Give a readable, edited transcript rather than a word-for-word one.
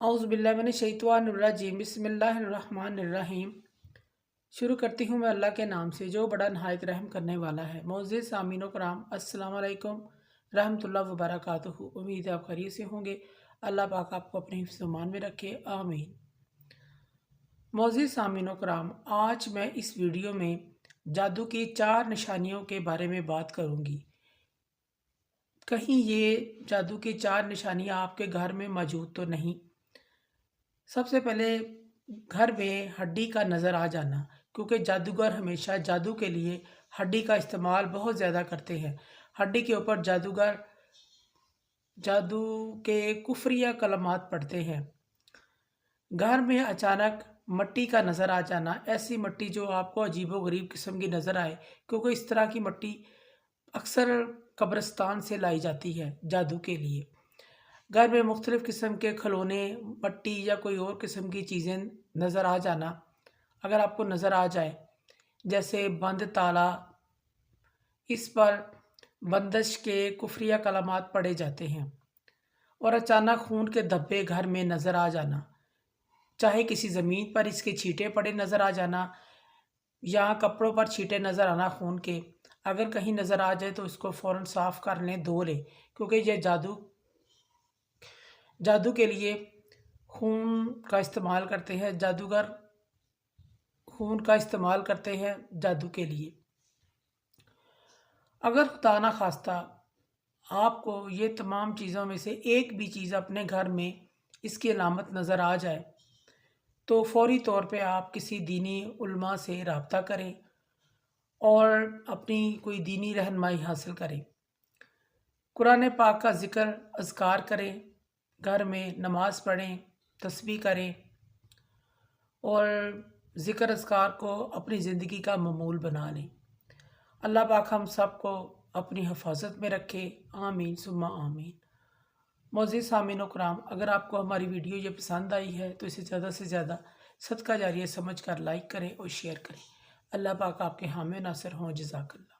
औज़ुबिल्लाहि मिनश्शैतानिर्रजीम बिस्मिल्लाहिर्रहमानिर्रहीम। शुरू करती हूँ मैं अल्लाह के नाम से जो बड़ा नहायत रहम करने वाला है। मोअज़्ज़िज़ सामीन व कराम, अस्सलामु अलैकुम रहमतुल्लाहि व बरकातुहू। उम्मीद है आप खैरियत से होंगे। अल्लाह पाक आपको अपने हिफ्ज़ व अमान में रखे, आमीन। मोअज़्ज़िज़ सामीन व कराम, आज मैं इस वीडियो में जादू की 4 निशानियों के बारे में बात करूँगी। कहीं ये जादू की 4 निशानियाँ आपके घर में मौजूद तो नहीं। सबसे पहले घर में हड्डी का नज़र आ जाना, क्योंकि जादूगर हमेशा जादू के लिए हड्डी का इस्तेमाल बहुत ज़्यादा करते हैं। हड्डी के ऊपर जादूगर जादू के कुफरिया कलमात पढ़ते हैं। घर में अचानक मिट्टी का नज़र आ जाना, ऐसी मिट्टी जो आपको अजीबोगरीब किस्म की नज़र आए, क्योंकि इस तरह की मिट्टी अक्सर कब्रिस्तान से लाई जाती है जादू के लिए। घर में मुख्तलिफ़ किस्म के खिलौने, मट्टी या कोई और किस्म की चीज़ें नज़र आ जाना, अगर आपको नज़र आ जाए, जैसे बंद ताला, इस पर बंदिश के कुफरिया कलामात पढ़े जाते हैं। और अचानक खून के धब्बे घर में नज़र आ जाना, चाहे किसी ज़मीन पर इसके छींटे पड़े नज़र आ जाना या कपड़ों पर छींटे नज़र आना खून के। अगर कहीं नज़र आ जाए तो इसको फ़ौरन साफ़ कर लें, धो लें, क्योंकि ये जादू के लिए खून का इस्तेमाल करते हैं। जादूगर खून का इस्तेमाल करते हैं जादू के लिए। अगर खुदा ना खास्ता आपको ये तमाम चीज़ों में से एक भी चीज़ अपने घर में इसकी अलामत नज़र आ जाए, तो फ़ौरी तौर पे आप किसी दीनी उलमा से रब्ता करें और अपनी कोई दीनी रहनुमाई हासिल करें। कुरान पाक का ज़िक्र अज़कार करें, घर में नमाज़ पढ़ें, तस्बीह करें और ज़िक्र अज़कार को अपनी ज़िंदगी का मामूल बना लें। अल्लाह पाक हम सब को अपनी हिफाजत में रखे, आमीन सुम्मा आमीन। मोअज़्ज़िज़ सामीन व कराम, अगर आपको हमारी वीडियो ये पसंद आई है तो इसे ज़्यादा से ज़्यादा सदका जारिया समझ कर लाइक करें और शेयर करें। अल्लाह पाक आपके हामी नासिर हों। जज़ाकल्लाह।